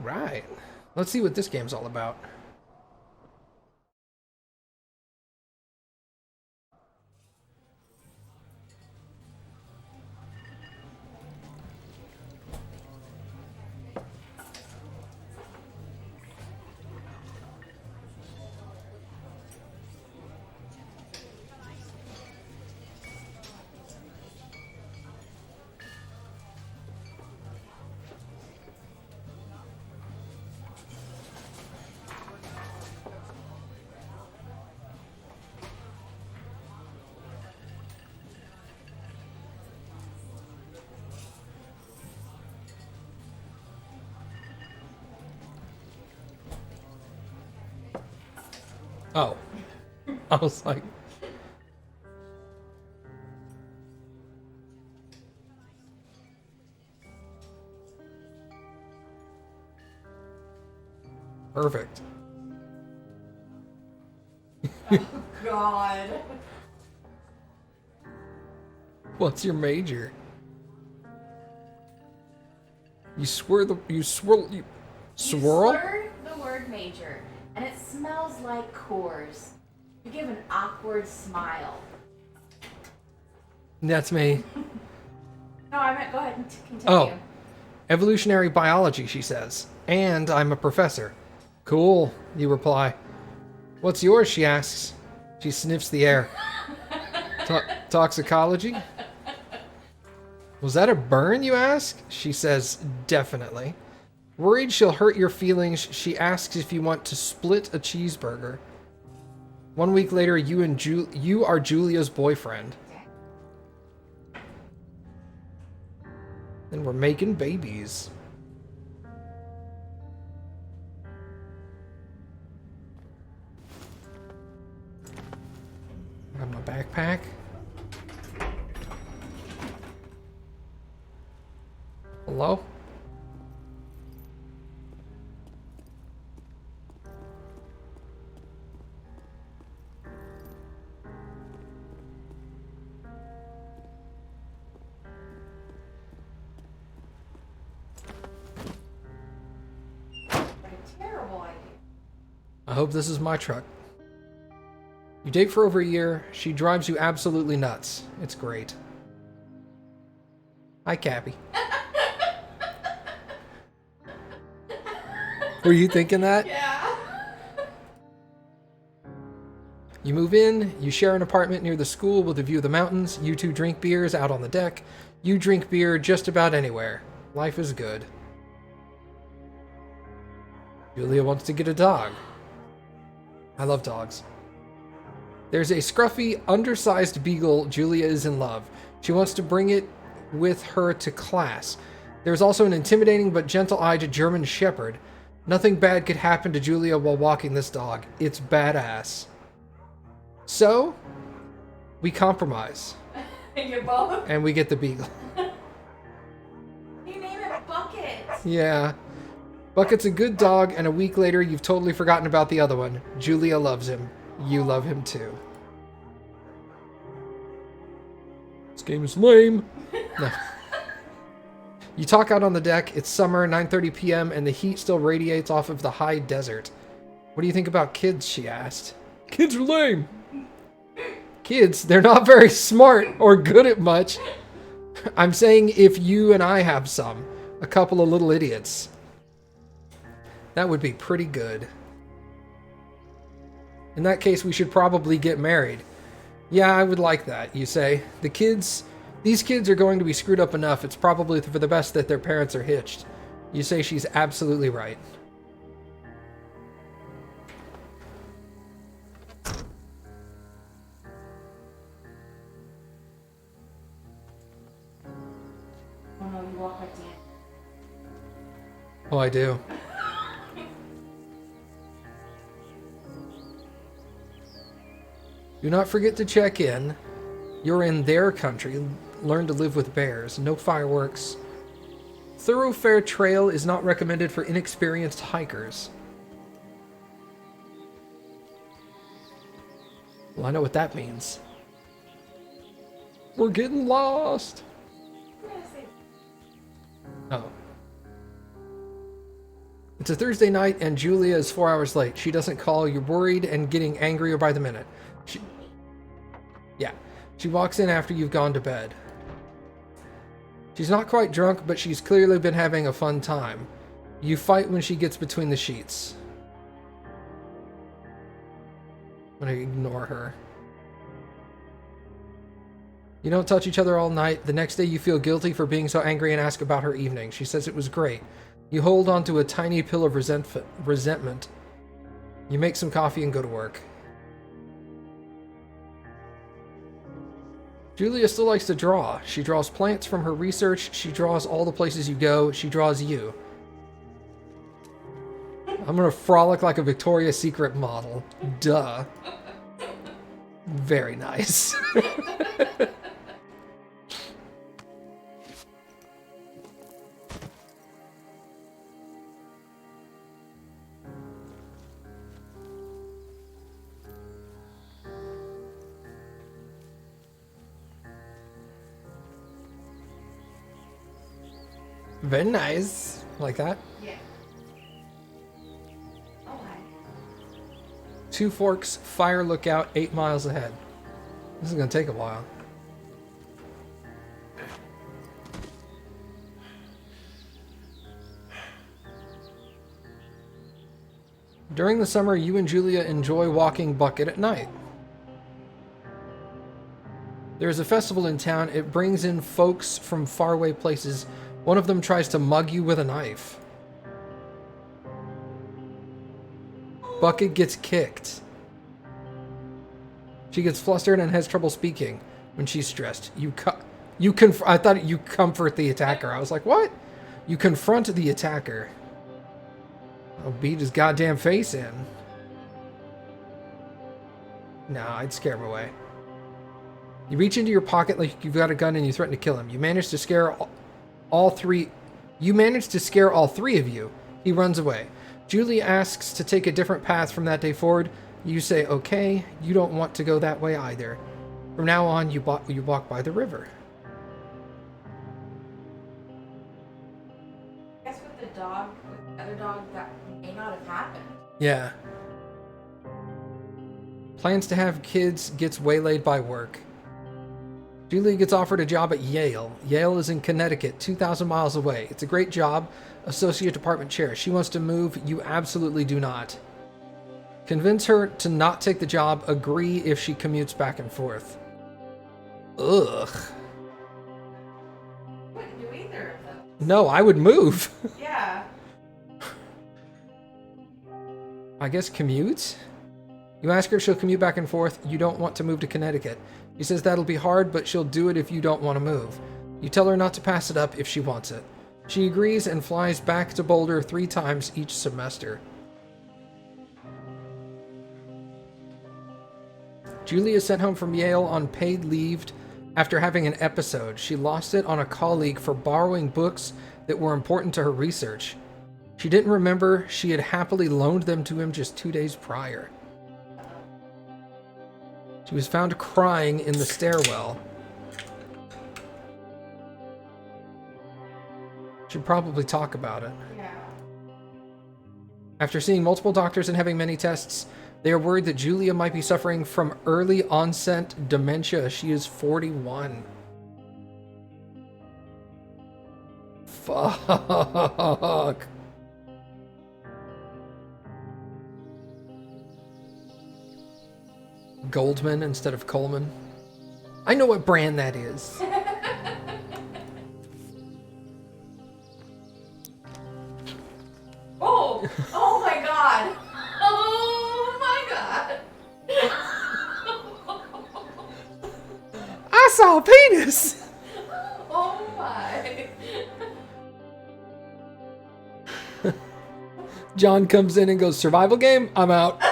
right. Let's see what this game's all about. Oh. I was like... Perfect. Oh, God. What's your major? You swirl the... You swirl... You... Swirl? You slur the word major, and it smells like Coors. You give an awkward smile. That's me. No, I meant go ahead and continue. Oh. Evolutionary biology, she says. And I'm a professor. Cool, you reply. What's yours, she asks. She sniffs the air. Toxicology? Was that a burn, you ask? She says, definitely. Worried she'll hurt your feelings, she asks if you want to split a cheeseburger. 1 week later, you are Julia's boyfriend. And we're making babies. Got my backpack. Hello? I hope this is my truck. You date for over a year. She drives you absolutely nuts. It's great. Hi, Cappy. Were you thinking that? Yeah. You move in, you share an apartment near the school with a view of the mountains. You two drink beers out on the deck. You drink beer just about anywhere. Life is good. Julia wants to get a dog. I love dogs. There's a scruffy, undersized beagle. Julia is in love. She wants to bring it with her to class. There's also an intimidating but gentle-eyed German shepherd. Nothing bad could happen to Julia while walking this dog. It's badass. So, we compromise. You both? And we get the beagle. You name it Bucket. Yeah. Bucket's a good dog, and a week later, you've totally forgotten about the other one. Julia loves him. You love him too. This game is lame. No. You talk out on the deck. It's summer, 9:30 p.m., and the heat still radiates off of the high desert. What do you think about kids, she asked. Kids are lame. Kids, they're not very smart or good at much. I'm saying if you and I have some. A couple of little idiots. That would be pretty good. In that case, we should probably get married. Yeah, I would like that, you say. These kids are going to be screwed up enough. It's probably for the best that their parents are hitched. You say she's absolutely right. Oh no, you walk like Dan. Oh, I do. Do not forget to check in. You're in their country. Learn to live with bears. No fireworks. Thoroughfare trail is not recommended for inexperienced hikers. Well, I know what that means. We're getting lost. Oh. It's a Thursday night and Julia is 4 hours late. She doesn't call. You're worried and getting angrier by the minute. She walks in after you've gone to bed. She's not quite drunk, but she's clearly been having a fun time. You fight when she gets between the sheets. I'm gonna ignore her. You don't touch each other all night. The next day you feel guilty for being so angry and ask about her evening. She says it was great. You hold on to a tiny pill of resentment. You make some coffee and go to work. Julia still likes to draw. She draws plants from her research. She draws all the places you go. She draws you. I'm gonna frolic like a Victoria's Secret model. Duh. Very nice. Very nice. Like that? Yeah. Oh, hi. Two Forks, fire lookout, 8 miles ahead. This is going to take a while. During the summer, you and Julia enjoy walking Bucket at night. There is a festival in town. It brings in folks from faraway places. One of them tries to mug you with a knife. Bucket gets kicked. She gets flustered and has trouble speaking when she's stressed. I thought you comfort the attacker. I was like, what? You confront the attacker. I'll beat his goddamn face in. Nah, I'd scare him away. You reach into your pocket like you've got a gun and you threaten to kill him. You manage to scare all three of you. He runs away. Julie asks to take a different path from that day forward. You say, okay, you don't want to go that way either. From now on, you walk by the river. I guess with the other dog, that may not have happened. Yeah. Plans to have kids, gets waylaid by work. Julie gets offered a job at Yale. Yale is in Connecticut, 2,000 miles away. It's a great job. Associate department chair. She wants to move. You absolutely do not. Convince her to not take the job. Agree if she commutes back and forth. Ugh. Wouldn't do either of them. No, I would move. Yeah. I guess commute? You ask her if she'll commute back and forth. You don't want to move to Connecticut. She says that'll be hard, but she'll do it if you don't want to move. You tell her not to pass it up if she wants it. She agrees and flies back to Boulder 3 times each semester. Julie is sent home from Yale on paid leave after having an episode. She lost it on a colleague for borrowing books that were important to her research. She didn't remember she had happily loaned them to him just 2 days prior. She was found crying in the stairwell. Should probably talk about it. Yeah. After seeing multiple doctors and having many tests, they are worried that Julia might be suffering from early onset dementia. She is 41. Fuck. Goldman instead of Coleman. I know what brand that is. Oh! Oh my god! Oh my god! I saw a penis! Oh my! John comes in and goes, survival game? I'm out.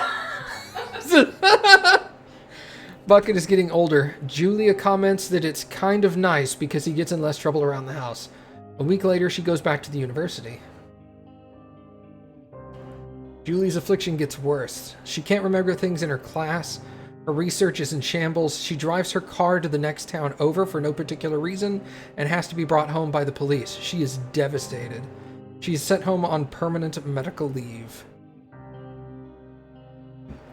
Bucket is getting older. Julia comments that it's kind of nice because he gets in less trouble around the house. A week later, she goes back to the university. Julie's affliction gets worse. She can't remember things in her class. Her research is in shambles. She drives her car to the next town over for no particular reason and has to be brought home by the police. She is devastated. She's sent home on permanent medical leave.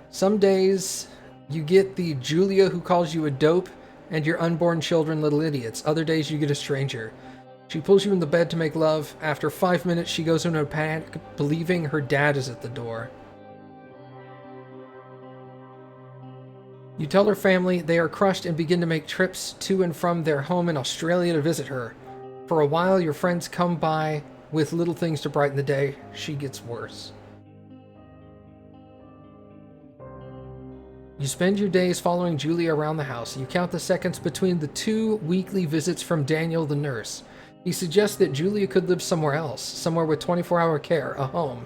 Some days you get the Julia who calls you a dope and your unborn children little idiots. Other days you get a stranger. She pulls you in the bed to make love. After 5 minutes, she goes into a panic, believing her dad is at the door. You tell her family, they are crushed and begin to make trips to and from their home in Australia to visit her. For a while, your friends come by with little things to brighten the day. She gets worse. You spend your days following Julia around the house. You count the seconds between the 2 weekly visits from Daniel the nurse. He suggests that Julia could live somewhere else, somewhere with 24-hour care, a home.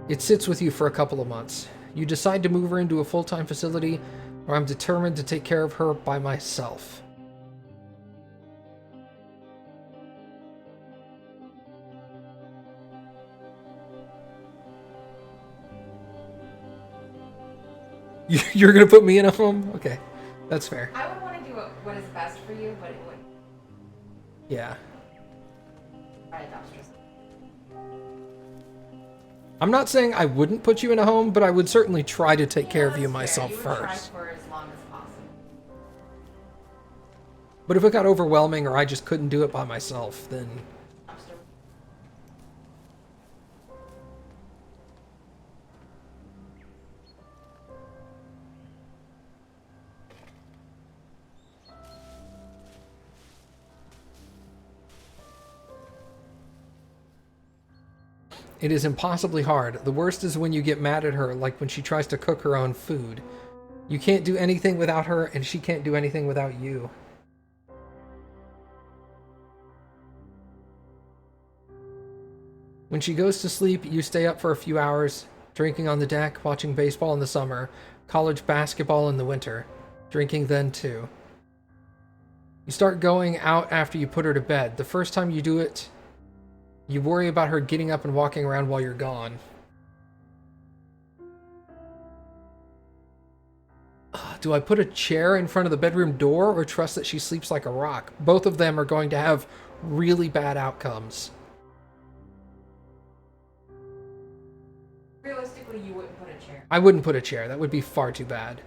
It sits with you for a couple of months. You decide to move her into a full-time facility, or I'm determined to take care of her by myself. You're gonna put me in a home? Okay, that's fair. I would want to do what is best for you, but it would. Yeah. Try to dumpster. I'm not saying I wouldn't put you in a home, but I would certainly try to take care of you that's myself fair. You would first. try for as long as possible. But if it got overwhelming or I just couldn't do it by myself, then Dumpster. it is impossibly hard. The worst is when you get mad at her, like when she tries to cook her own food. You can't do anything without her, and she can't do anything without you. When she goes to sleep, you stay up for a few hours, drinking on the deck, watching baseball in the summer, college basketball in the winter, drinking then too. You start going out after you put her to bed. The first time you do it, you worry about her getting up and walking around while you're gone. Do I put a chair in front of the bedroom door or trust that she sleeps like a rock? Both of them are going to have really bad outcomes. Realistically, you wouldn't put a chair. I wouldn't put a chair. That would be far too bad.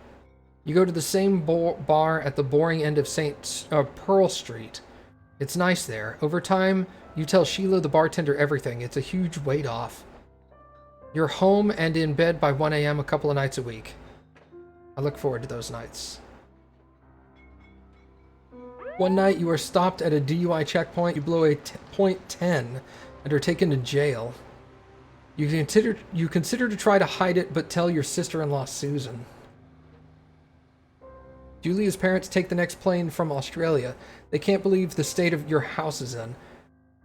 You go to the same bar at the boring end of Pearl Street. It's nice there. Over time, you tell Sheila the bartender everything. It's a huge weight off. You're home and in bed by 1 a.m. a couple of nights a week. I look forward to those nights. One night, you are stopped at a DUI checkpoint. You blow a .10 and are taken to jail. You consider to try to hide it, but tell your sister-in-law, Susan. Julia's parents take the next plane from Australia. They can't believe the state of your house is in.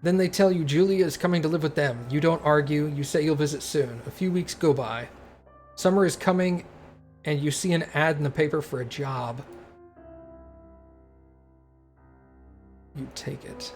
Then they tell you Julia is coming to live with them. You don't argue. You say you'll visit soon. A few weeks go by. Summer is coming, and you see an ad in the paper for a job. You take it.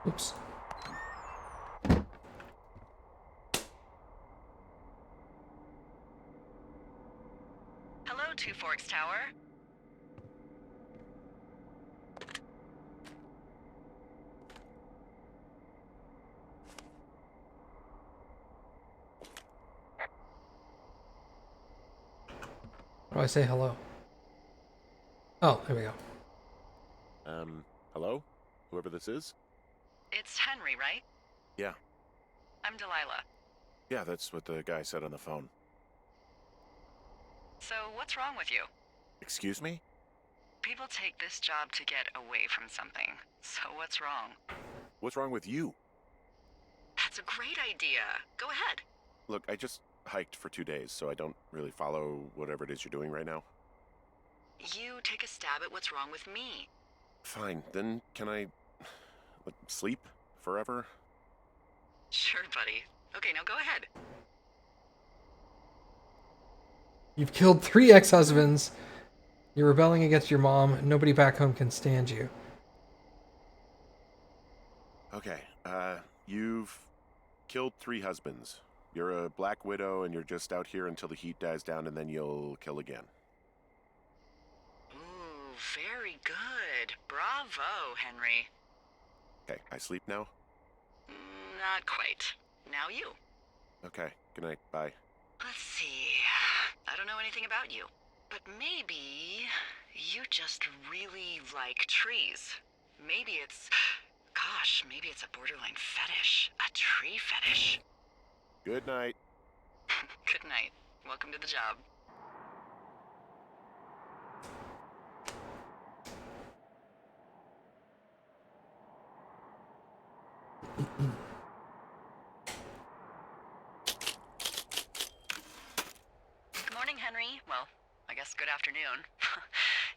Oops. Hello, Two Forks Tower. How do I say hello? Oh, there we go. Hello? Whoever this is? It's Henry, right? Yeah. I'm Delilah. Yeah, that's what the guy said on the phone. So, what's wrong with you? Excuse me? People take this job to get away from something. So, what's wrong? What's wrong with you? That's a great idea. Go ahead. Look, I just hiked for 2 days, so I don't really follow whatever it is you're doing right now. You take a stab at what's wrong with me. Fine, then can I sleep forever? Sure, buddy. Okay, now go ahead. You've killed 3 ex-husbands. You're rebelling against your mom. Nobody back home can stand you. Okay, you've killed 3 husbands. You're a black widow and you're just out here until the heat dies down and then you'll kill again. Ooh, very good. Bravo, Henry. Okay, I sleep now? Not quite. Now you. Okay, good night, bye. Let's see. I don't know anything about you, but maybe you just really like trees. Maybe it's... Gosh, maybe it's a borderline fetish. A tree fetish. Good night. Good night. Welcome to the job. Good morning, Henry. Well, I guess good afternoon.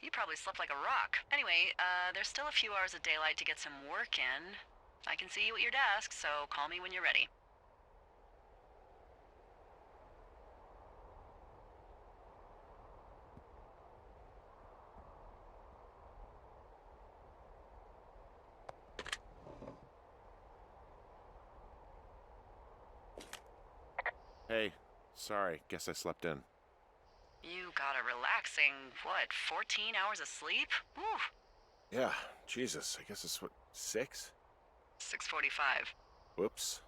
You probably slept like a rock. Anyway, there's still a few hours of daylight to get some work in. I can see you at your desk, so call me when you're ready. Hey, sorry, guess I slept in. You got a relaxing, what, 14 hours of sleep? Whew. Yeah, Jesus, I guess it's what, 6? 6:45. Whoops.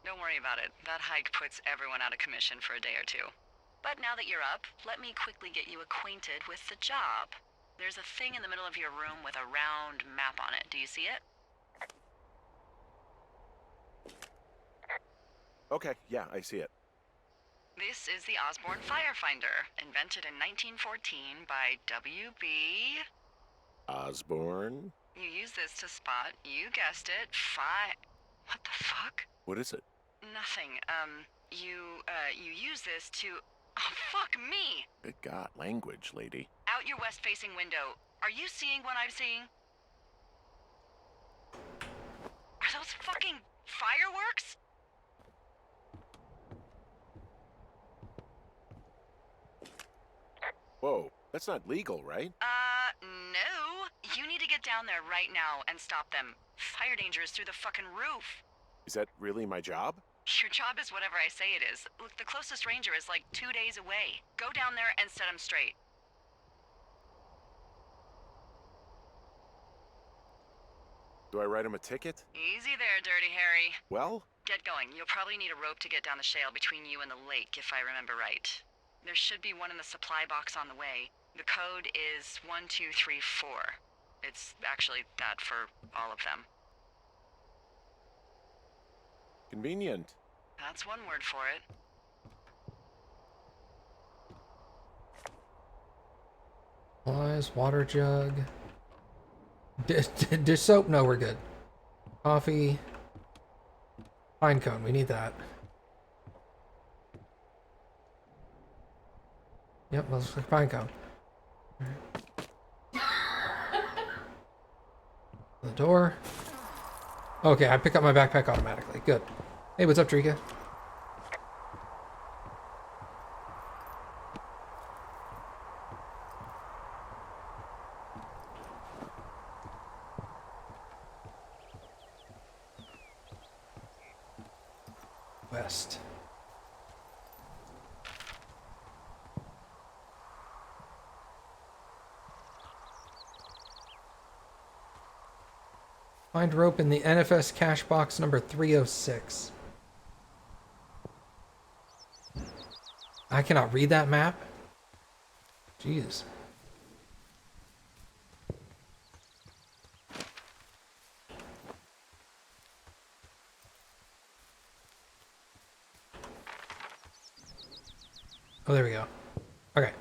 Don't worry about it. That hike puts everyone out of commission for a day or two. But now that you're up, let me quickly get you acquainted with the job. There's a thing in the middle of your room with a round map on it. Do you see it? Okay, yeah, I see it. This is the Osborne Firefinder, invented in 1914 by W.B. Osborne? You use this to spot, you guessed it, What the fuck? What is it? Nothing. You use this to... Oh, fuck me! Good God, language, lady. Out your west-facing window. Are you seeing what I'm seeing? Are those fucking fireworks? Whoa, that's not legal, right? No. You need to get down there right now and stop them. Fire danger is through the fucking roof. Is that really my job? Your job is whatever I say it is. Look, the closest ranger is like 2 days away. Go down there and set him straight. Do I write him a ticket? Easy there, Dirty Harry. Well? Get going. You'll probably need a rope to get down the shale between you and the lake, if I remember right. There should be one in the supply box on the way. The code is 1234. It's actually that for all of them. Convenient. That's one word for it. Supplies, water jug. Dish soap? No, we're good. Coffee. Pine cone, we need that. Yep, let's look pine cone. The door. Okay, I pick up my backpack automatically. Good. Hey, what's up, Trika? West. Find rope in the NFS cache box number 306. I cannot read that map? Jeez. Oh, there we go. Okay.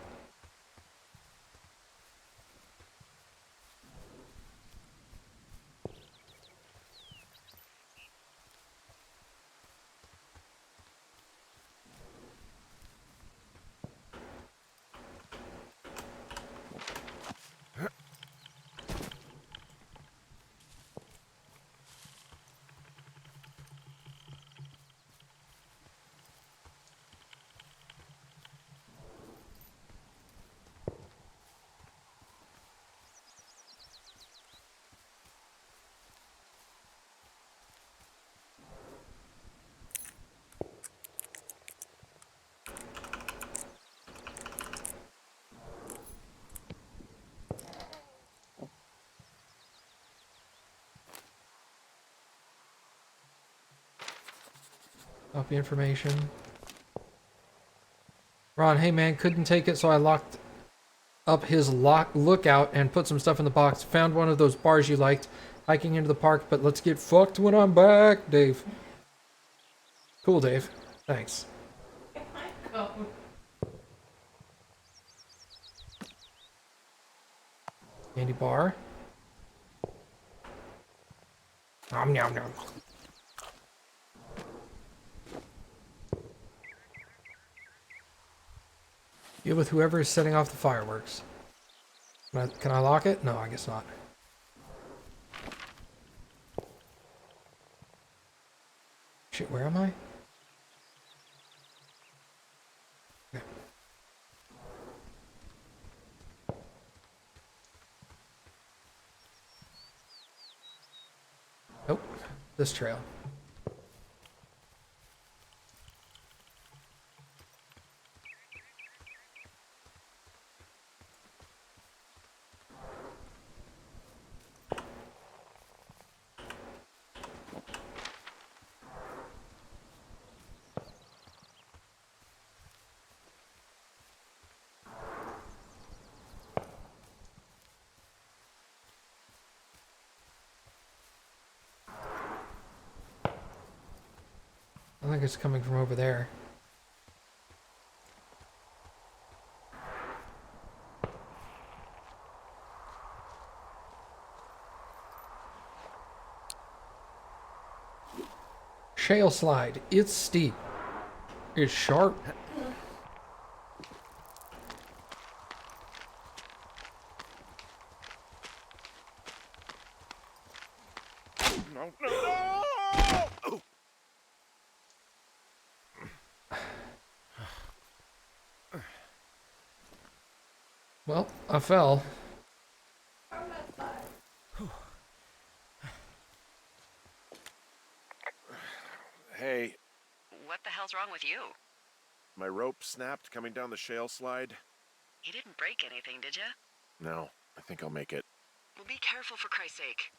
Copy information. Ron, hey man, couldn't take it, so I locked up his lookout and put some stuff in the box. Found one of those bars you liked. Hiking into the park, but let's get fucked when I'm back, Dave. Cool, Dave. Thanks. Oh. Candy bar. Nom nom nom. Deal with whoever is setting off the fireworks. Can I lock it? No, I guess not. Shit, where am I? Okay. Nope. This trail. I think it's coming from over there. Shale slide. It's steep. It's sharp. No, no, no! Well, I fell. Hey, What the hell's wrong with you? my rope snapped coming down the shale slide. You didn't break anything, did you? No, I think I'll make it. Well, be careful for Christ's sake.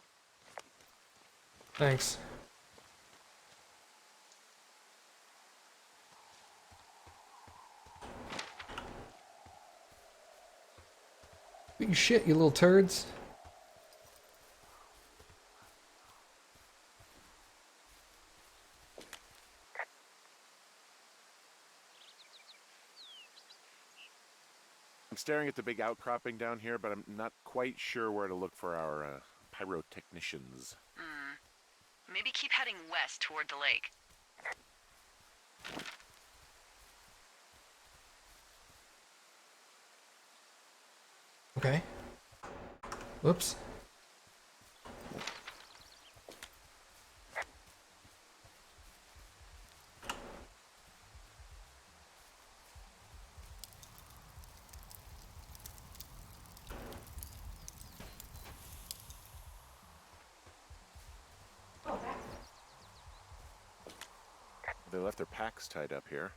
Thanks. Eat shit, you little turds. I'm staring at the big outcropping down here, but I'm not quite sure where to look for our pyrotechnicians. Maybe keep heading west toward the lake. Okay. Whoops. They left their packs tied up here.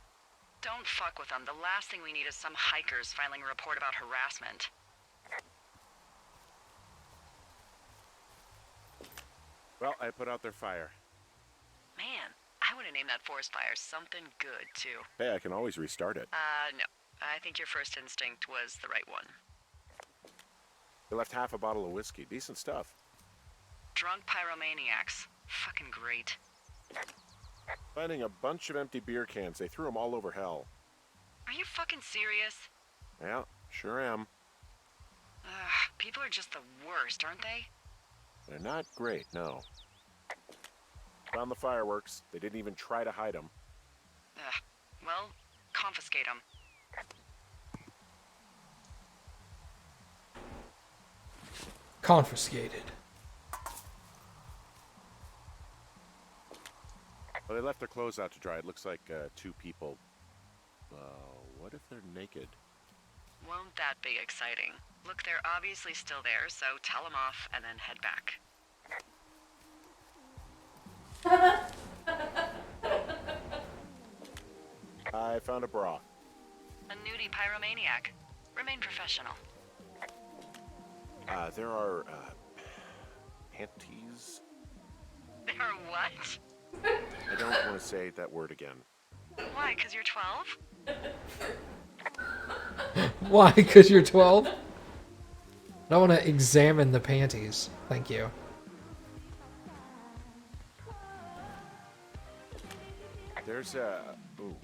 Don't fuck with them. The last thing we need is some hikers filing a report about harassment. Well, I put out their fire. Man, I would have named that forest fire something good, too. Hey, I can always restart it. No. I think your first instinct was the right one. They left half a bottle of whiskey. Decent stuff. Drunk pyromaniacs. Fucking great. Finding a bunch of empty beer cans. They threw them all over hell. Are you fucking serious? Yeah, sure am. Ugh, people are just the worst, aren't they? They're not great, no. Found the fireworks. They didn't even try to hide them. Ugh. Well, confiscate them. Confiscated. Well, they left their clothes out to dry. It looks like 2 people. What if they're naked? Won't that be exciting? Look, they're obviously still there, so tell them off and then head back. I found a bra. A nudie pyromaniac. Remain professional. There are panties. There are what? I don't want to say that word again. Why, 'cause you're 12? Why? Because you're 12? I want to examine the panties. Thank you. There's a... Ooh.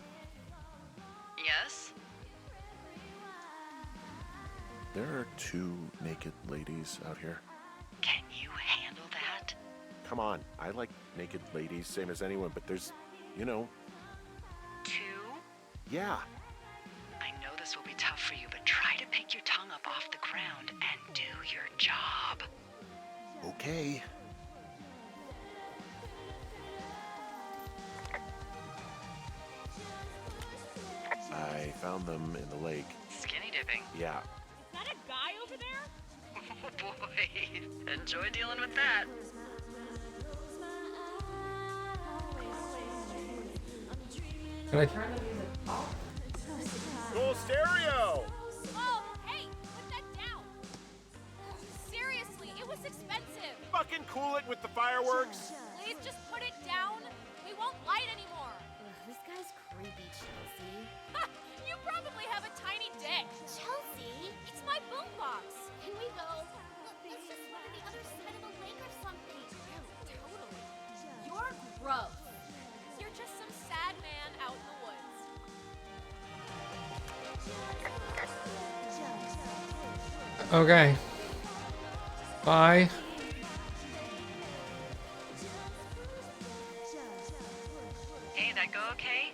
Yes? There are 2 naked ladies out here. Can you handle that? Come on, I like naked ladies, same as anyone, but there's, you know... 2? Yeah. I know this will be tough for you, but try to pick your tongue up off the ground and do your job. Okay. I found them in the lake. Skinny dipping. Yeah. Is that a guy over there? Oh boy. Enjoy dealing with that. Can I... Turn the music off. Full stereo! Oh, hey, put that down. Seriously, it was expensive. Fucking cool it with the fireworks! Please just put it down. We won't light anymore. This guy's creepy, Chelsea. Ha! You probably have a tiny dick. Chelsea? It's my boombox. Can we go? Let's just run to the other side of the lake or something. Totally. You're gross. You're just some sad man out in the woods. Okay. Bye. Hey, that go okay?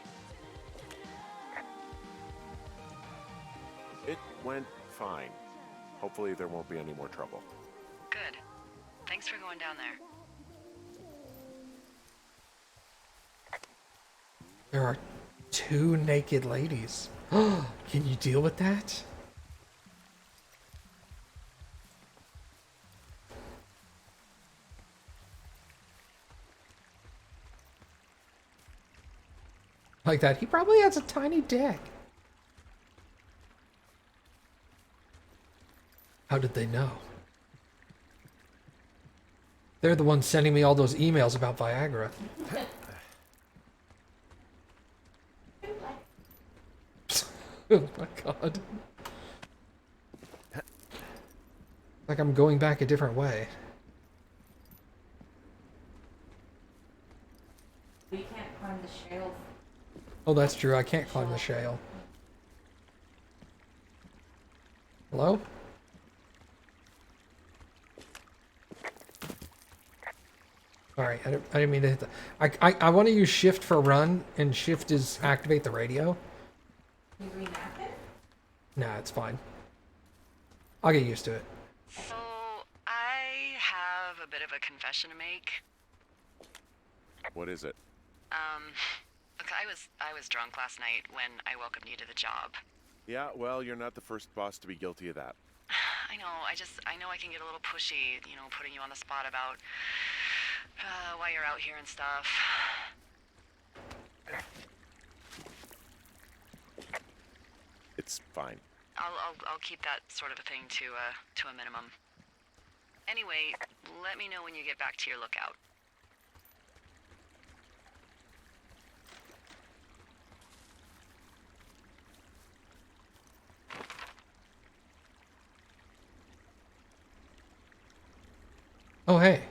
It went fine. Hopefully there won't be any more trouble. Good. Thanks for going down there. There are 2 naked ladies. Can you deal with that? Like that. He probably has a tiny dick. How did they know? They're the ones sending me all those emails about Viagra. Oh my god. Like I'm going back a different way. We can't climb the shale. Oh, that's true. I can't climb the shale. Hello? Alright, I didn't mean to hit the... I want to use shift for run, and shift is activate the radio. Can you remap it? Nah, it's fine. I'll get used to it. So, I have a bit of a confession to make. What is it? Look, I was drunk last night when I welcomed you to the job. Yeah, well, you're not the first boss to be guilty of that. I know, I know I can get a little pushy, you know, putting you on the spot about why you're out here and stuff. It's fine. I'll keep that sort of a thing to a minimum. Anyway, let me know when you get back to your lookout. Oh, hey.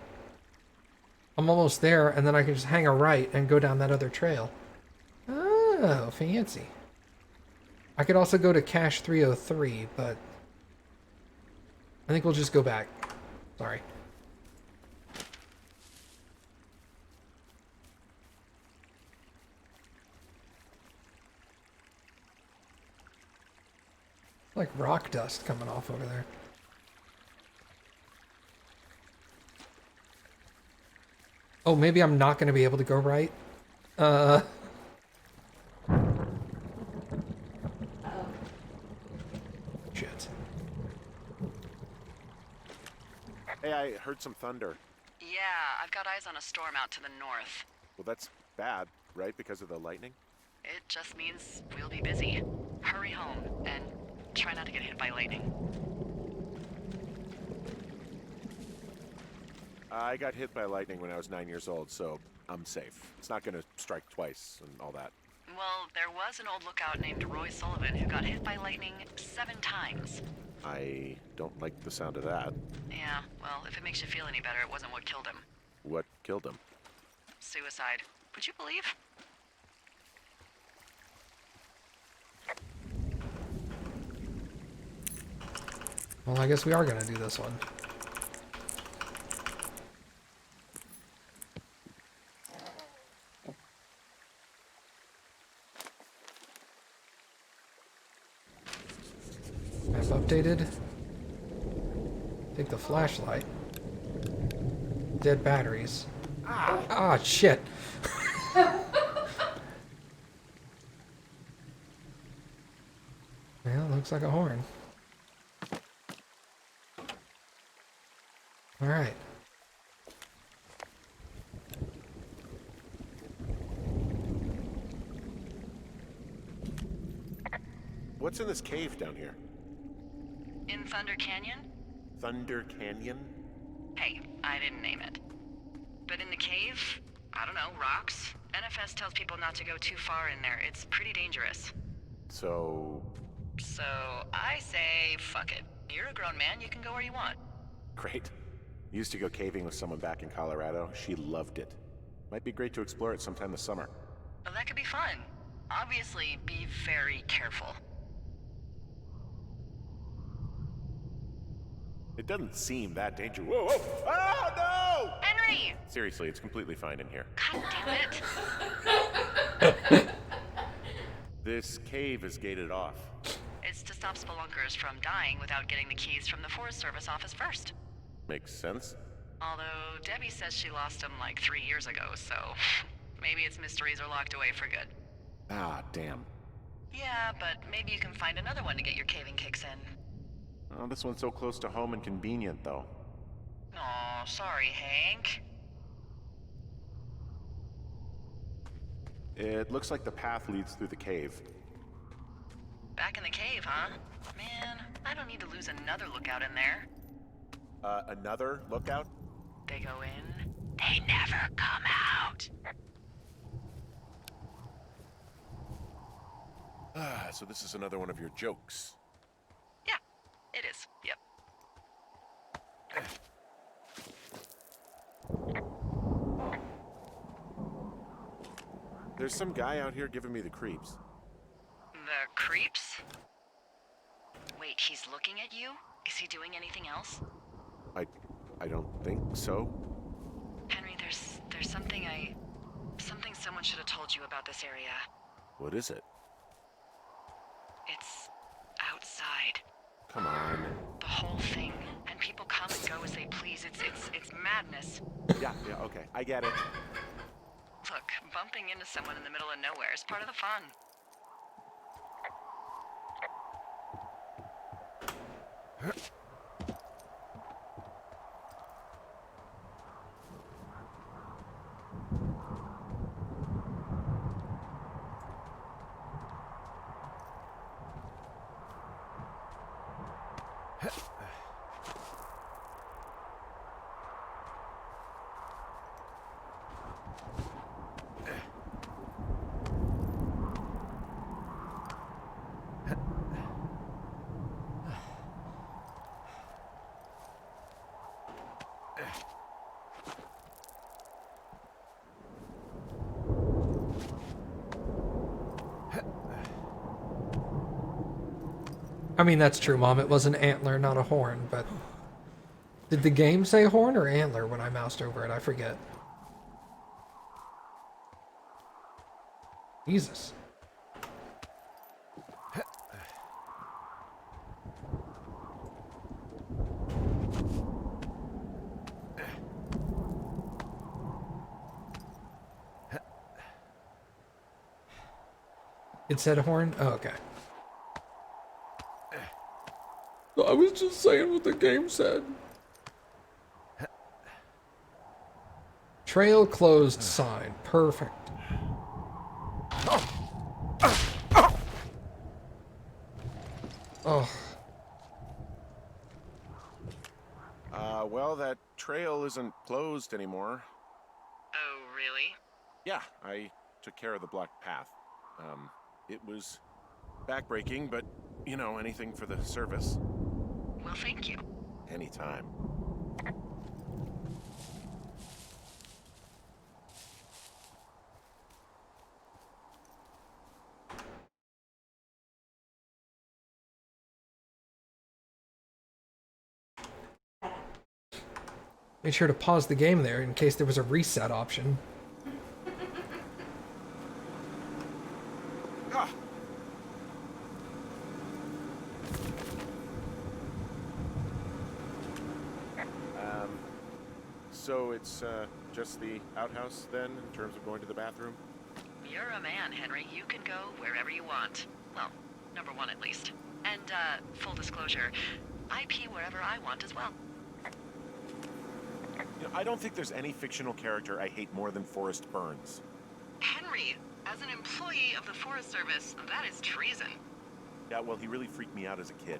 I'm almost there, and then I can just hang a right and go down that other trail. Oh, fancy. I could also go to cache 303, but I think we'll just go back. Sorry. Like rock dust coming off over there. Oh, maybe I'm not going to be able to go right. Uh-oh. Shit. Hey, I heard some thunder. Yeah, I've got eyes on a storm out to the north. Well, that's bad, right? Because of the lightning? It just means we'll be busy. Hurry home and try not to get hit by lightning. I got hit by lightning when I was 9 years old, so I'm safe. It's not gonna strike twice and all that. Well, there was an old lookout named Roy Sullivan who got hit by lightning 7 times. I don't like the sound of that. Yeah, well, if it makes you feel any better, it wasn't what killed him. What killed him? Suicide. Would you believe? Well, I guess we are going to do this one. Map updated. Take the flashlight. Dead batteries. Ah, shit. Well, looks like a horn. All right. What's in this cave down here? In Thunder Canyon? Thunder Canyon? Hey, I didn't name it. But in the cave, I don't know, rocks? NFS tells people not to go too far in there. It's pretty dangerous. So, So I say, fuck it. You're a grown man, you can go where you want. great. Used to go caving with someone back in Colorado. She loved it. Might be great to explore it sometime this summer. Well, that could be fun. Obviously, be very careful. It doesn't seem that dangerous. Whoa, whoa! Oh, no! Henry! Seriously, it's completely fine in here. God damn it. This cave is gated off. It's to stop spelunkers from dying without getting the keys from the Forest Service office first. Makes sense. Although Debbie says she lost them like 3 years ago, so maybe its mysteries are locked away for good. Ah, damn. Yeah, but maybe you can find another one to get your caving kicks in. Oh, this one's so close to home and convenient, though. Aw, sorry, Hank. It looks like the path leads through the cave. Back in the cave, huh? Man, I don't need to lose another lookout in there. Another lookout? They go in, they never come out. Ah, so this is another one of your jokes. Yeah, it is. Yep. There's some guy out here giving me the creeps. The creeps? Wait, he's looking at you? Is he doing anything else? I don't think so. Henry, there's something someone should have told you about this area. What is it? It's outside. Come on. The whole thing. And people come and go as they please. It's madness. Yeah, okay. I get it. Look, bumping into someone in the middle of nowhere is part of the fun. I mean, that's true, Mom. It was an antler, not a horn, but... Did the game say horn or antler when I moused over it? I forget. Jesus. It said horn? Oh, okay. I was just saying what the game said. Trail closed sign. Perfect. Oh. Well, that trail isn't closed anymore. Oh, really? Yeah, I took care of the blocked path. It was backbreaking, but, you know, anything for the service. Well, thank you. Anytime. Made sure to pause the game there in case there was a reset option. Ah. So it's just the outhouse then, in terms of going to the bathroom? You're a man, Henry. You can go wherever you want. Well, number one at least. And, full disclosure, I pee wherever I want as well. You know, I don't think there's any fictional character I hate more than Forrest Burns. Henry, as an employee of the Forest Service, that is treason. Yeah, well, he really freaked me out as a kid.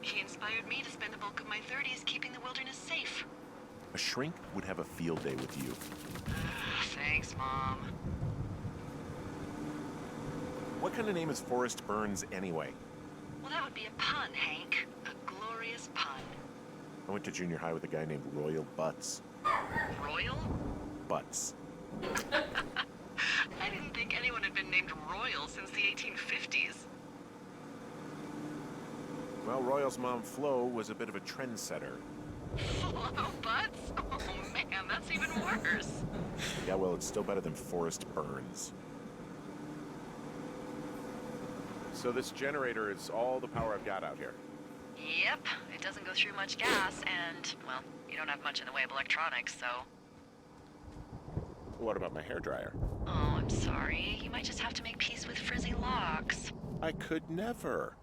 He inspired me to spend the bulk of my 30s keeping the wilderness safe. A shrink would have a field day with you. Thanks, Mom. What kind of name is Forrest Burns anyway? Well, that would be a pun, Hank. A glorious pun. I went to junior high with a guy named Royal Butts. Royal? Butts. I didn't think anyone had been named Royal since the 1850s. Well, Royal's mom, Flo, was a bit of a trendsetter. Flo Butts? Oh man, that's even worse. Yeah, well, it's still better than Forrest Burns. So this generator is all the power I've got out here. Yep, it doesn't go through much gas, and, well, you don't have much in the way of electronics, so... What about my hairdryer? Oh, I'm sorry. You might just have to make peace with frizzy locks. I could never.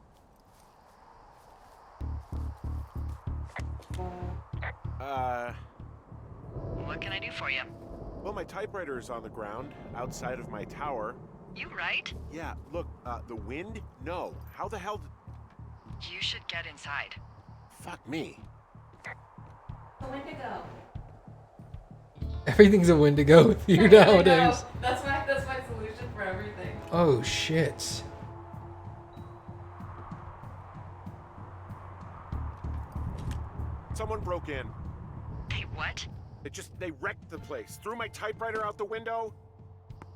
What can I do for you? Well, my typewriter is on the ground, outside of my tower. You right? Yeah, look, the wind? No. How the hell You should get inside. Fuck me. The Wendigo. Everything's a win to go with you I know. nowadays. That's my solution for everything. Oh, shit. Someone broke in. Hey, what? They wrecked the place. Threw my typewriter out the window.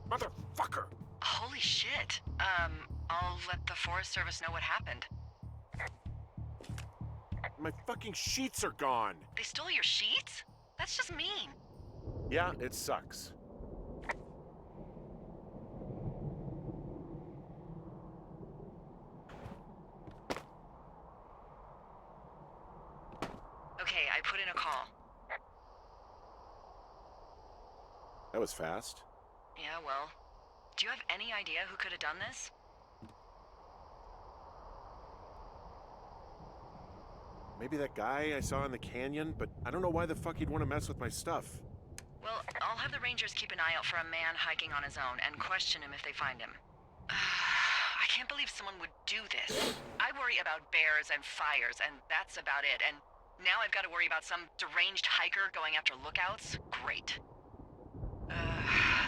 Motherfucker. Holy shit. I'll let the Forest Service know what happened. My fucking sheets are gone. They stole your sheets? That's just mean. Yeah, it sucks. Okay, I put in a call. That was fast. Yeah, well, do you have any idea who could have done this? Maybe that guy I saw in the canyon, but I don't know why the fuck he'd want to mess with my stuff. Well, I'll have the Rangers keep an eye out for a man hiking on his own and question him if they find him. I can't believe someone would do this. I worry about bears and fires, and that's about it. And now I've got to worry about some deranged hiker going after lookouts? Great.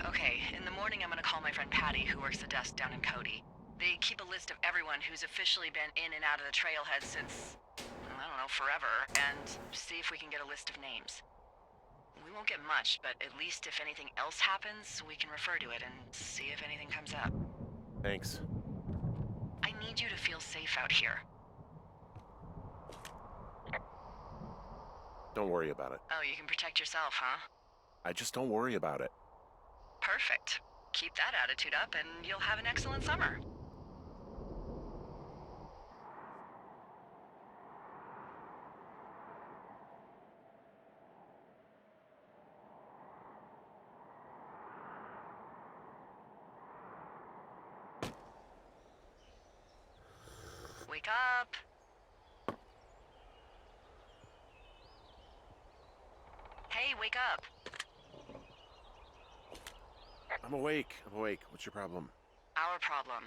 Okay, in the morning I'm gonna call my friend Patty, who works the desk down in Cody. They keep a list of everyone who's officially been in and out of the trailhead since, I don't know, forever, and see if we can get a list of names. We won't get much, but at least if anything else happens, we can refer to it and see if anything comes up. Thanks. I need you to feel safe out here. Don't worry about it. Oh, you can protect yourself, huh? I just don't worry about it. Perfect. Keep that attitude up and you'll have an excellent summer. Wake up. Hey, wake up. I'm awake. What's your problem? Our problem.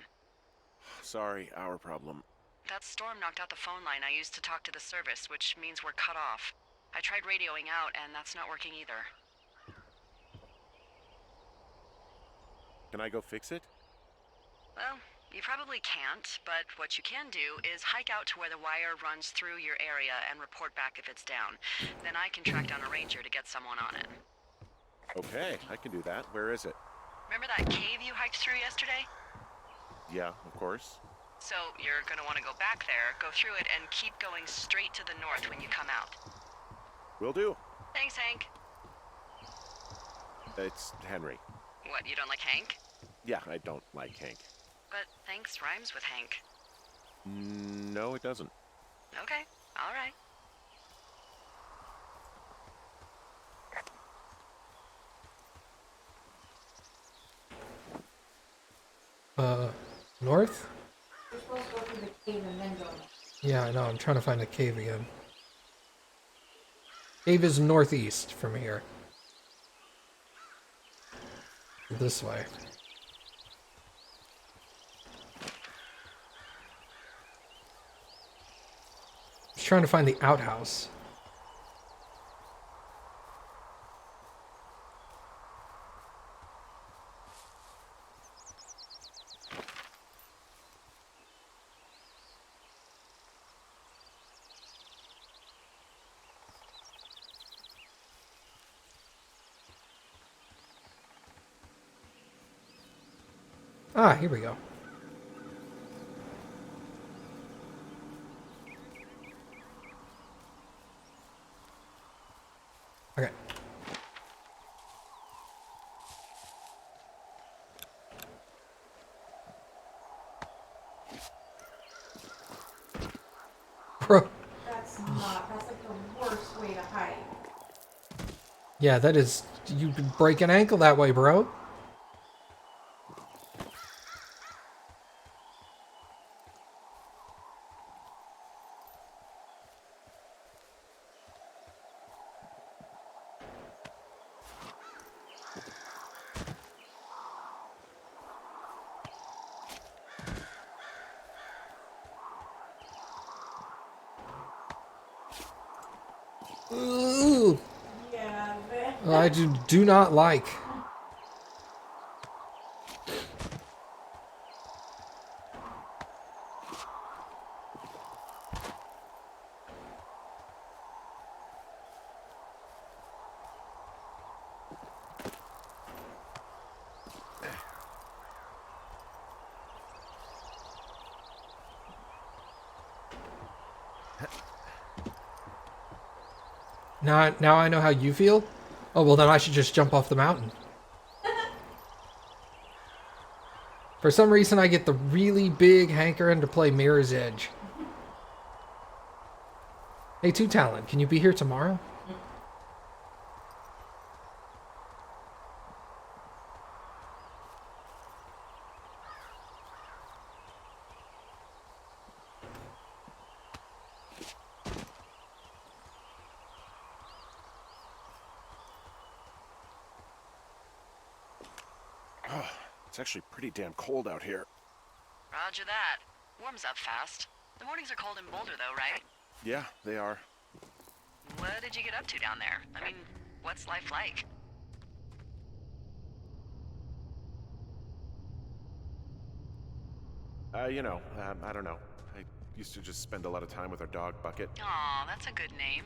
Sorry, our problem. That storm knocked out the phone line I used to talk to the service, which means we're cut off. I tried radioing out, and that's not working either. Can I go fix it? Well, you probably can't, but what you can do is hike out to where the wire runs through your area and report back if it's down. Then I can track down a ranger to get someone on it. Okay, I can do that. Where is it? Remember that cave you hiked through yesterday? Yeah, of course. So you're gonna want to go back there, go through it, and keep going straight to the north when you come out. Will do. Thanks, Hank. It's Henry. What, you don't like Hank? Yeah, I don't like Hank. But thanks rhymes with Hank. No, it doesn't. Okay, all right. North? You're supposed to go through the cave and then go. Yeah, I know. I'm trying to find the cave again. Cave is northeast from here. This way. Just trying to find the outhouse. Ah, here we go. Okay. Bro. That's like the worst way to hike. Yeah, that is... You could break an ankle that way, bro. Ooh. Yeah, man. I do not like. Now I know how you feel. Oh, well then I should just jump off the mountain. For some reason I get the really big hankering to play Mirror's Edge. Hey, Two Talent, can you be here tomorrow? Oh, it's actually pretty damn cold out here. Roger that. Warms up fast. The mornings are cold in Boulder, though, right? Yeah, they are. What did you get up to down there? I mean, what's life like? I don't know. I used to just spend a lot of time with our dog, Bucket. Aw, that's a good name.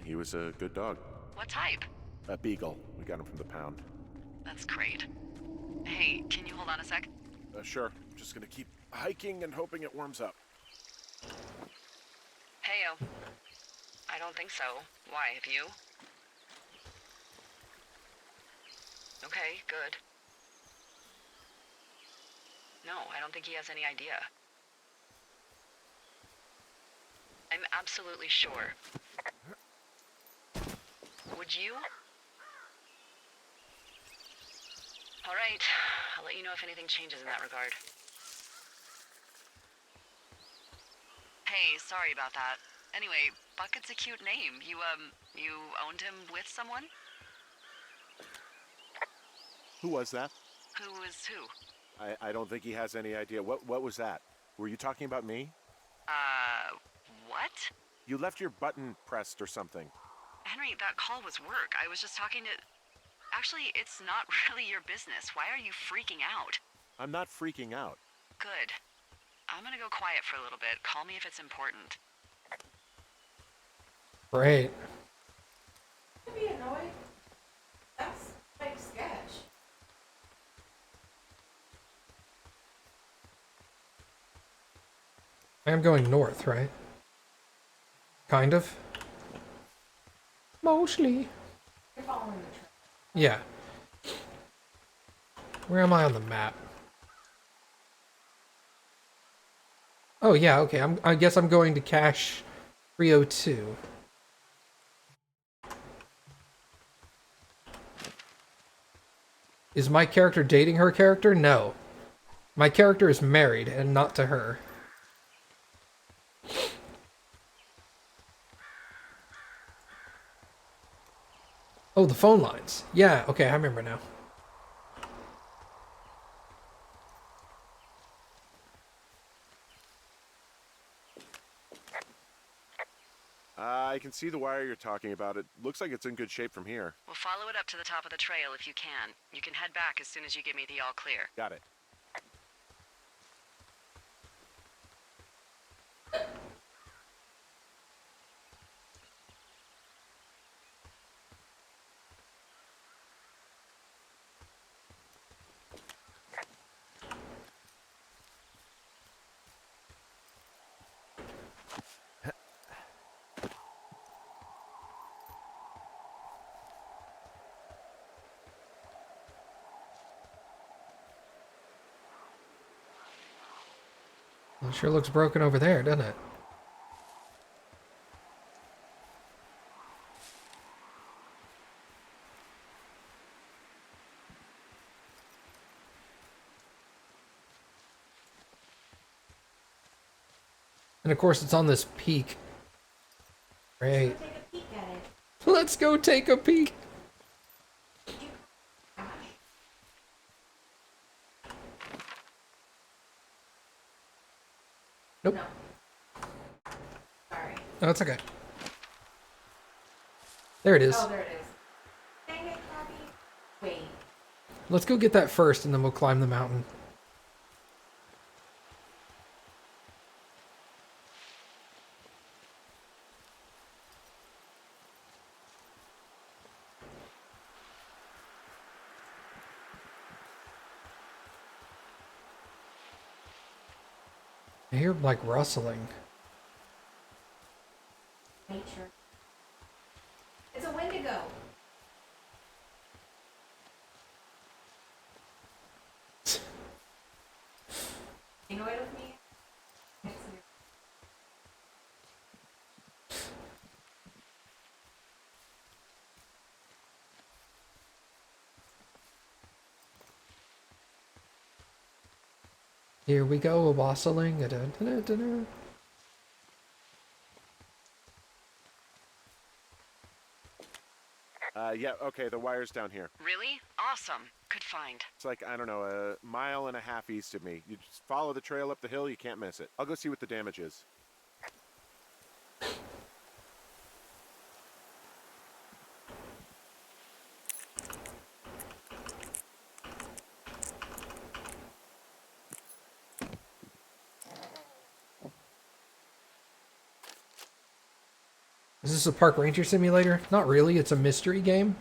He was a good dog. What type? A beagle. We got him from the pound. That's great. Hey, can you hold on a sec? Sure. Just gonna keep hiking and hoping it warms up. Heyo. I don't think so. Why, have you? Okay, good. No, I don't think he has any idea. I'm absolutely sure. Would you? All right, I'll let you know if anything changes in that regard. Hey, sorry about that. Anyway, Bucket's a cute name. You owned him with someone? Who was that? Who is who? I don't think he has any idea. What was that? Were you talking about me? What? You left your button pressed or something. Henry, that call was work. I was just talking to... Actually, it's not really your business. Why are you freaking out? I'm not freaking out. Good. I'm gonna go quiet for a little bit. Call me if it's important. Great. To be annoyed. That's like sketch. I am going north, right? Kind of. Mostly. You're following the trail. Yeah. Where am I on the map? Oh yeah, okay. I guess I'm going to cache 302. Is my character dating her character? No. My character is married and not to her. Oh, the phone lines. Yeah, okay, I remember now. I can see the wire you're talking about. It looks like it's in good shape from here. We'll follow it up to the top of the trail if you can. You can head back as soon as you give me the all clear. Got it. Well, it sure looks broken over there, doesn't it? And of course, it's on this peak. Great. Take a peek at it. Let's go take a peek. Nope. No. Sorry. No, it's okay. There it is. Oh, there it is. Dang it, Bobby. Wait. Let's go get that first, and then we'll climb the mountain. I hear, like, rustling. Nature. It's a Wendigo. Annoyed with me? It's weird. Here we go, wassailing. Yeah, okay, the wire's down here. Really? Awesome. Good find. It's like, I don't know, a mile and a half east of me. You just follow the trail up the hill, you can't miss it. I'll go see what the damage is. Is this a park ranger simulator? Not really, it's a mystery game.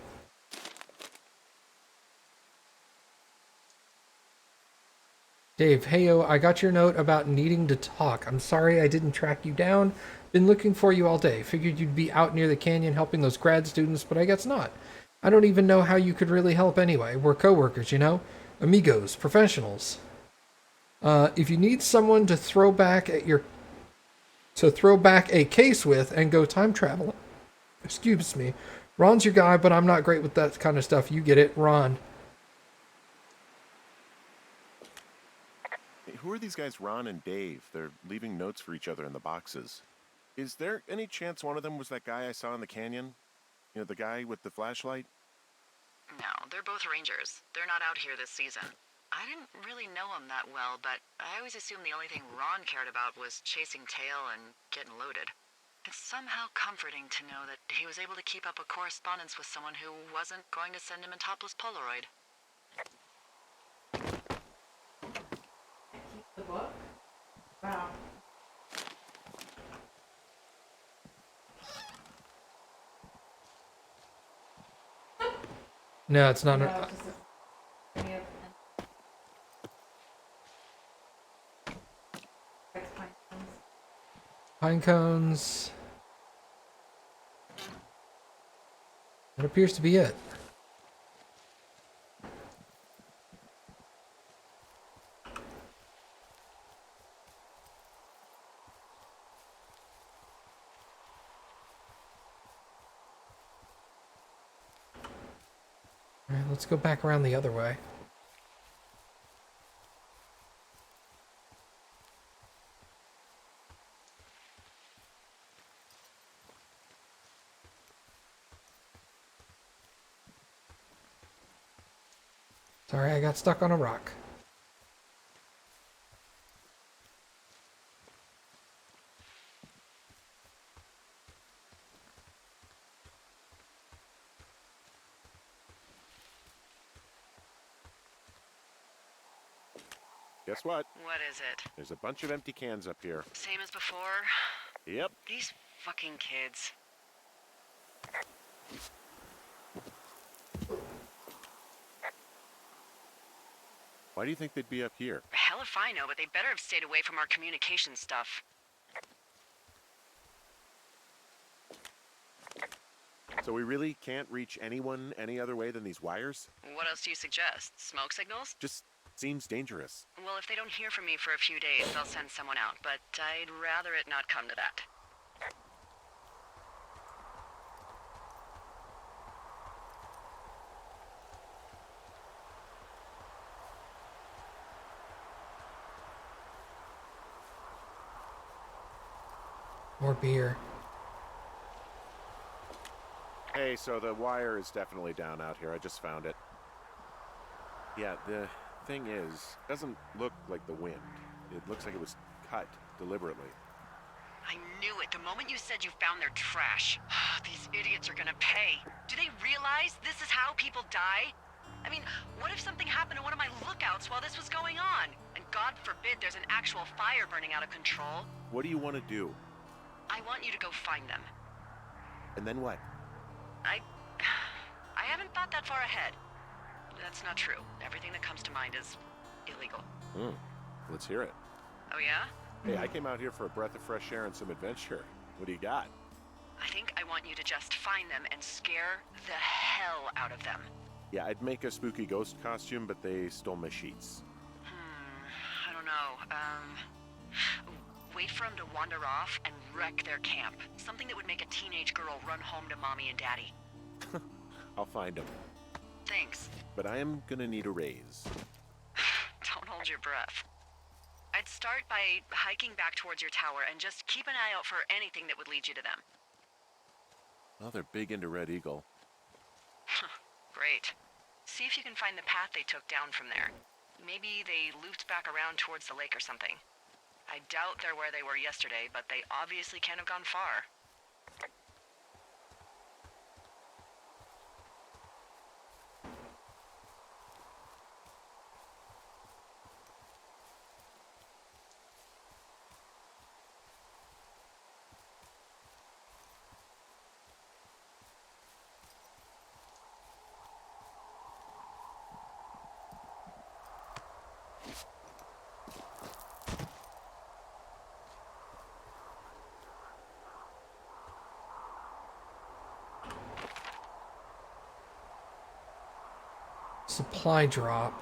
Dave, heyo, I got your note about needing to talk. I'm sorry I didn't track you down. Been looking for you all day. Figured you'd be out near the canyon helping those grad students, but I guess not. I don't even know how you could really help anyway. We're coworkers, you know? Amigos, professionals. If you need someone to throw back a case with and go time traveling. Excuse me. Ron's your guy, but I'm not great with that kind of stuff. You get it, Ron. Hey, who are these guys, Ron and Dave? They're leaving notes for each other in the boxes. Is there any chance one of them was that guy I saw in the canyon? You know, the guy with the flashlight? No, they're both rangers. They're not out here this season. I didn't really know him that well, but I always assumed the only thing Ron cared about was chasing tail and getting loaded. It's somehow comforting to know that he was able to keep up a correspondence with someone who wasn't going to send him a topless Polaroid. Keep the book? Wow. No, it's not. No, it's just any of Pine cones. That appears to be it. Alright, let's go back around the other way. Sorry, I got stuck on a rock. Guess what? What is it? There's a bunch of empty cans up here. Same as before? Yep. These fucking kids. Why do you think they'd be up here? Hell if I know, but they better have stayed away from our communication stuff. So we really can't reach anyone any other way than these wires? What else do you suggest? Smoke signals? Just seems dangerous. Well, if they don't hear from me for a few days, they'll send someone out, but I'd rather it not come to that. More beer. Hey, so the wire is definitely down out here. I just found it. Yeah, the thing is, it doesn't look like the wind. It looks like it was cut deliberately. I knew it the moment you said you found their trash. These idiots are gonna pay. Do they realize this is how people die? I mean, what if something happened to one of my lookouts while this was going on? And God forbid there's an actual fire burning out of control. What do you want to do? I want you to go find them. And then what? I haven't thought that far ahead. That's not true. Everything that comes to mind is illegal. Let's hear it. Oh yeah? Hey, I came out here for a breath of fresh air and some adventure. What do you got? I think I want you to just find them and scare the hell out of them. Yeah, I'd make a spooky ghost costume, but they stole my sheets. I don't know. Wait for them to wander off and wreck their camp. Something that would make a teenage girl run home to mommy and daddy. I'll find them. Thanks. But I am gonna need a raise. Don't hold your breath. I'd start by hiking back towards your tower and just keep an eye out for anything that would lead you to them. Well, they're big into Red Eagle. Great. See if you can find the path they took down from there. Maybe they looped back around towards the lake or something. I doubt they're where they were yesterday, but they obviously can't have gone far. Supply drop.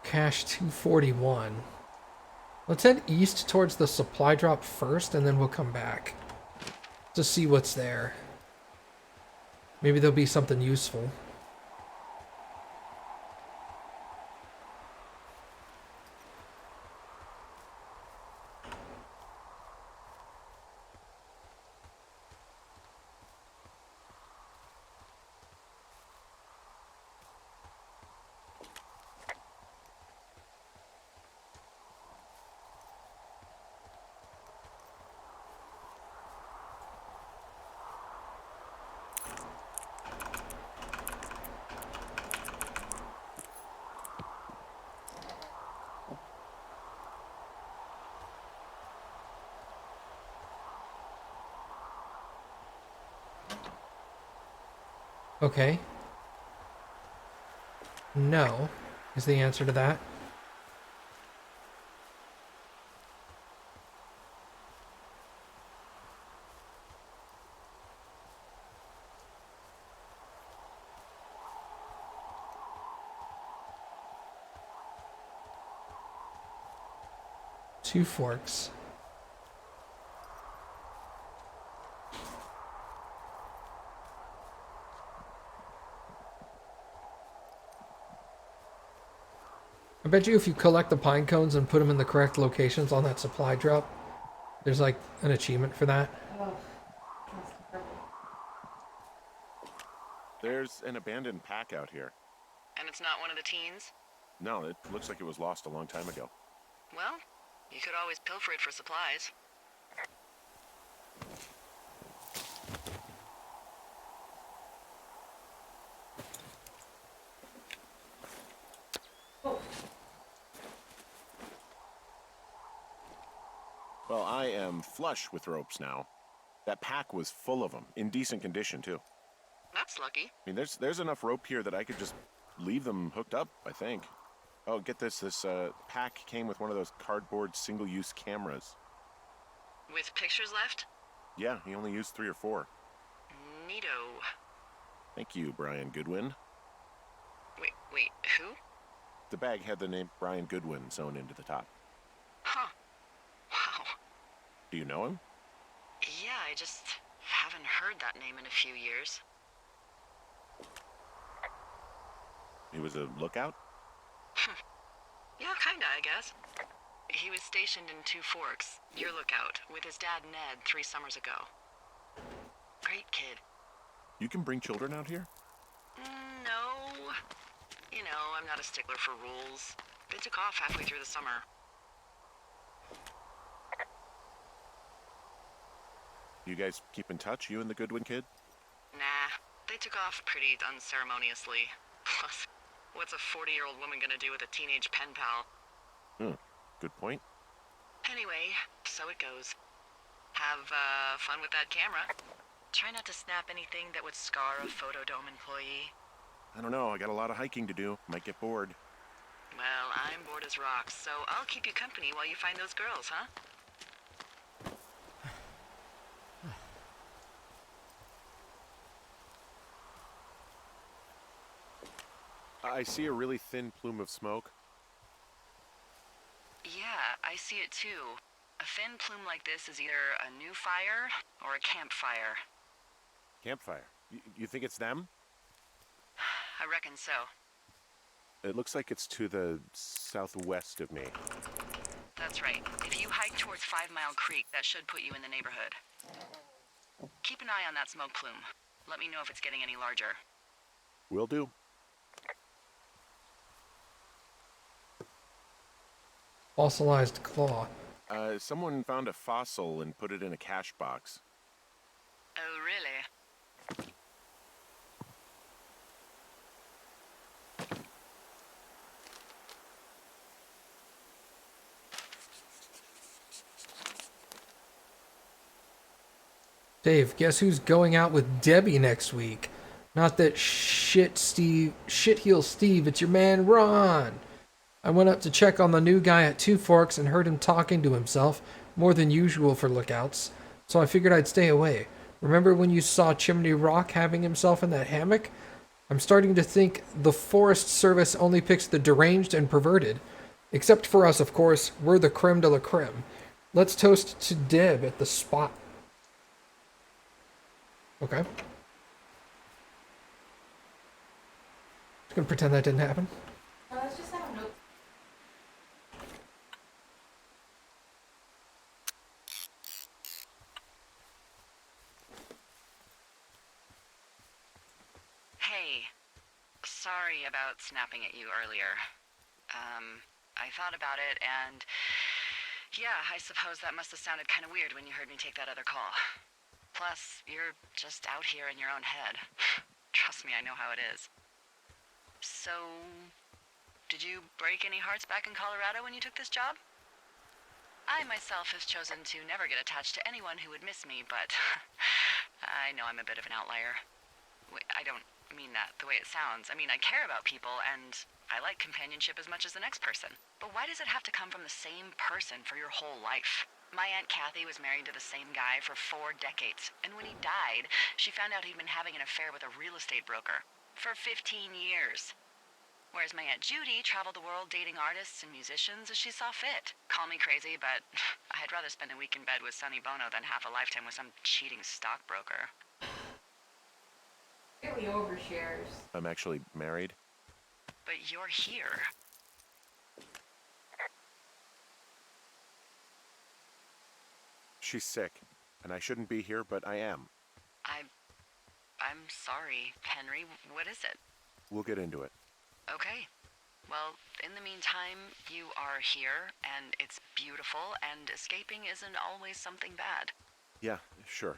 Cache 241. Let's head east towards the supply drop first, and then we'll come back to see what's there. Maybe there'll be something useful. Okay. No, is the answer to that. Two forks. I bet you if you collect the pine cones and put them in the correct locations on that supply drop, there's like an achievement for that. Oh, that's terrible. There's an abandoned pack out here. And it's not one of the teens? No, it looks like it was lost a long time ago. Well, you could always pilfer it for supplies. Well, I am flush with ropes now. That pack was full of them, in decent condition too. That's lucky. I mean, there's enough rope here that I could just leave them hooked up, I think. Oh, get this. This pack came with one of those cardboard single-use cameras. With pictures left? Yeah, he only used 3 or 4. Neato. Thank you, Brian Goodwin. Wait, who? The bag had the name Brian Goodwin sewn into the top. Huh. Wow. Do you know him? Yeah, I just haven't heard that name in a few years. He was a lookout? Yeah, kinda, I guess. He was stationed in Two Forks, your lookout, with his dad Ned 3 summers ago. Great kid. You can bring children out here? No. You know, I'm not a stickler for rules. They took off halfway through the summer. You guys keep in touch, you and the Goodwin kid? Nah, they took off pretty unceremoniously. Plus, what's a 40-year-old woman gonna do with a teenage pen pal? Good point. Anyway, so it goes. Have fun with that camera. Try not to snap anything that would scar a Photodome employee. I don't know, I got a lot of hiking to do. Might get bored. Well, I'm bored as rocks, so I'll keep you company while you find those girls, huh? I see a really thin plume of smoke. Yeah, I see it too. A thin plume like this is either a new fire or a campfire. Campfire. You think it's them? I reckon so. It looks like it's to the southwest of me. That's right. If you hike towards 5 Mile Creek, that should put you in the neighborhood. Keep an eye on that smoke plume. Let me know if it's getting any larger. Will do. Fossilized claw. Someone found a fossil and put it in a cache box. Oh, really? Dave, guess who's going out with Debbie next week? Not that shitheel Steve, it's your man Ron. I went up to check on the new guy at Two Forks and heard him talking to himself, more than usual for lookouts, so I figured I'd stay away. Remember when you saw Chimney Rock having himself in that hammock? I'm starting to think the Forest Service only picks the deranged and perverted. Except for us, of course. We're the creme de la creme. Let's toast to Deb at the spot. Okay. Just gonna pretend that didn't happen. Let's just have a note. Hey, sorry about snapping at you earlier. I thought about it, and yeah, I suppose that must have sounded kind of weird when you heard me take that other call. Plus, you're just out here in your own head. Trust me, I know how it is. So, did you break any hearts back in Colorado when you took this job? I myself have chosen to never get attached to anyone who would miss me, but I know I'm a bit of an outlier. I don't mean that the way it sounds. I mean, I care about people, and I like companionship as much as the next person. But why does it have to come from the same person for your whole life? My Aunt Kathy was married to the same guy for 4 decades, and when he died, she found out he'd been having an affair with a real estate broker for 15 years. Whereas my Aunt Judy traveled the world dating artists and musicians as she saw fit. Call me crazy, but I'd rather spend a week in bed with Sonny Bono than half a lifetime with some cheating stockbroker. Really overshares. I'm actually married. But you're here. She's sick, and I shouldn't be here, but I am. I'm sorry, Henry. What is it? We'll get into it. Okay. Well, in the meantime, you are here, and it's beautiful, and escaping isn't always something bad. Yeah, sure.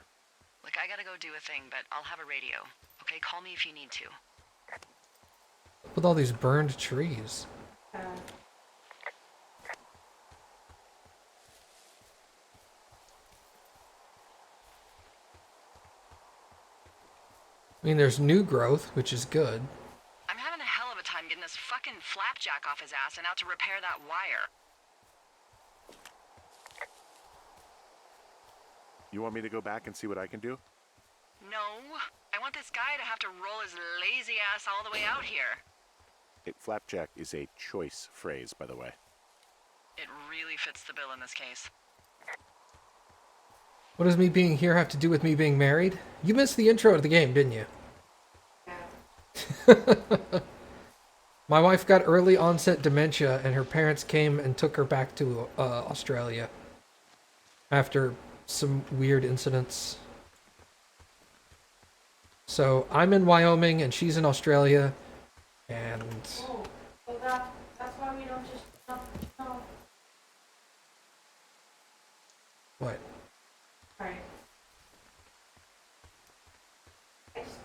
Look, I gotta go do a thing, but I'll have a radio. Okay, call me if you need to. With all these burned trees. I mean, there's new growth, which is good. I'm having a hell of a time getting this fucking flapjack off his ass and out to repair that wire. You want me to go back and see what I can do? No, I want this guy to have to roll his lazy ass all the way out here. Flapjack is a choice phrase, by the way. It really fits the bill in this case. What does me being here have to do with me being married? You missed the intro to the game, didn't you? My wife got early onset dementia, and her parents came and took her back to Australia after some weird incidents. So I'm in Wyoming, and she's in Australia, and Oh, so that's why we don't just no. what? Right. I just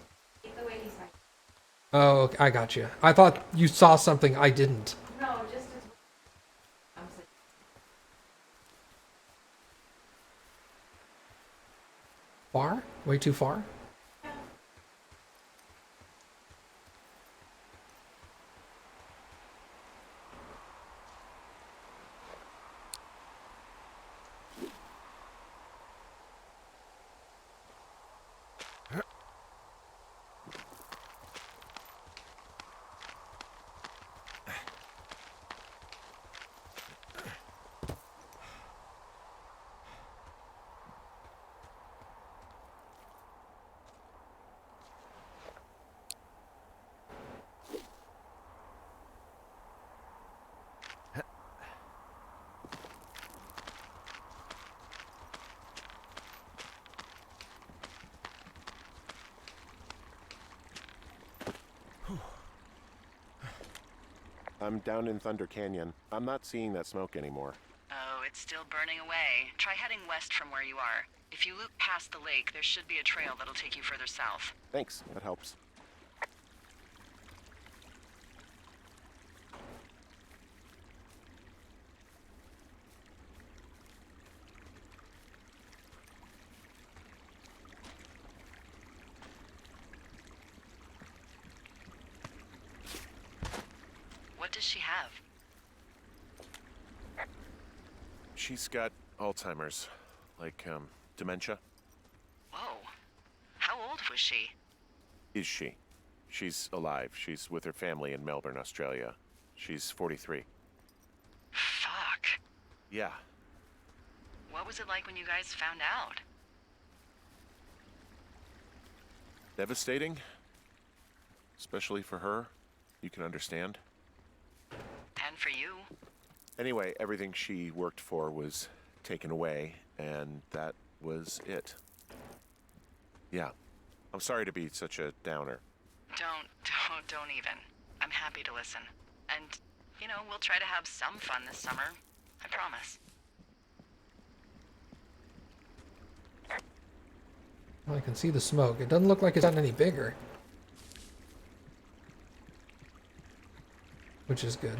hate the way he's like. Oh, okay, I got you. I thought you saw something I didn't. No, just as. I'm sick. Far? Way too far? I'm down in Thunder Canyon. I'm not seeing that smoke anymore. Oh, it's still burning away. Try heading west from where you are. If you loop past the lake, there should be a trail that'll take you further south. Thanks, that helps. What does she have? She's got Alzheimer's. Like, dementia. Whoa. How old was she? Is she? She's alive. She's with her family in Melbourne, Australia. She's 43. Fuck. Yeah. What was it like when you guys found out? Devastating. Especially for her. You can understand. And for you? Anyway, everything she worked for was taken away, and that was it. Yeah. I'm sorry to be such a downer. Don't even. I'm happy to listen. And, you know, we'll try to have some fun this summer. I promise. Well, I can see the smoke. It doesn't look like it's gotten any bigger. Which is good.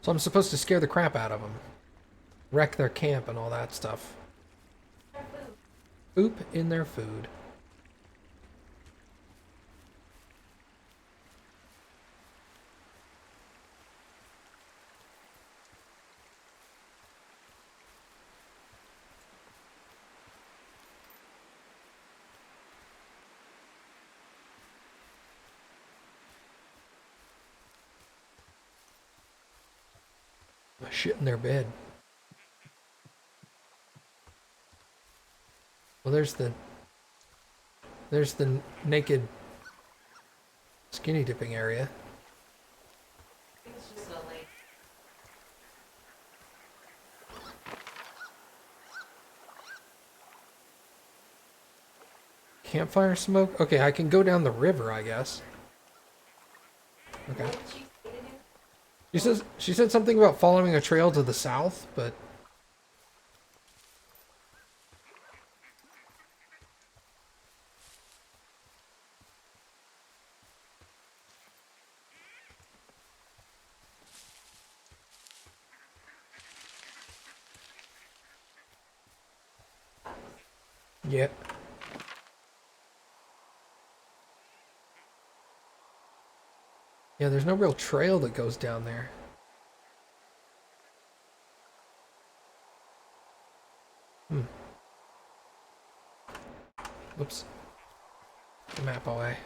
So I'm supposed to scare the crap out of them. Wreck their camp and all that stuff. Poop in their food. Shit in their bed. Well, there's the naked skinny dipping area. It's just a lake. Campfire smoke? Okay, I can go down the river, I guess. Okay. What did she say to do? She said something about following a trail to the south, but yeah. Yeah, there's no real trail that goes down there. Whoops. The map away.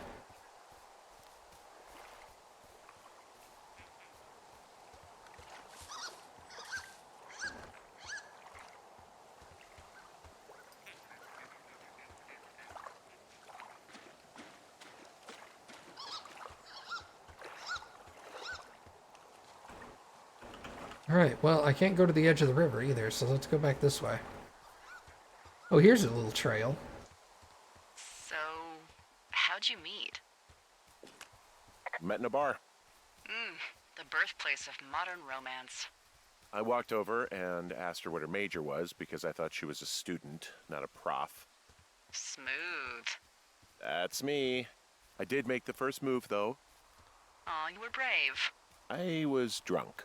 Alright, well, I can't go to the edge of the river either, so let's go back this way. Oh, here's a little trail. So, how'd you meet? Met in a bar. The birthplace of modern romance. I walked over and asked her what her major was because I thought she was a student, not a prof. Smooth. That's me. I did make the first move, though. Aw, you were brave. I was drunk.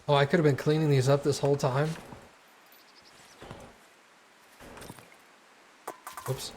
Oh, I could have been cleaning these up this whole time. Oops.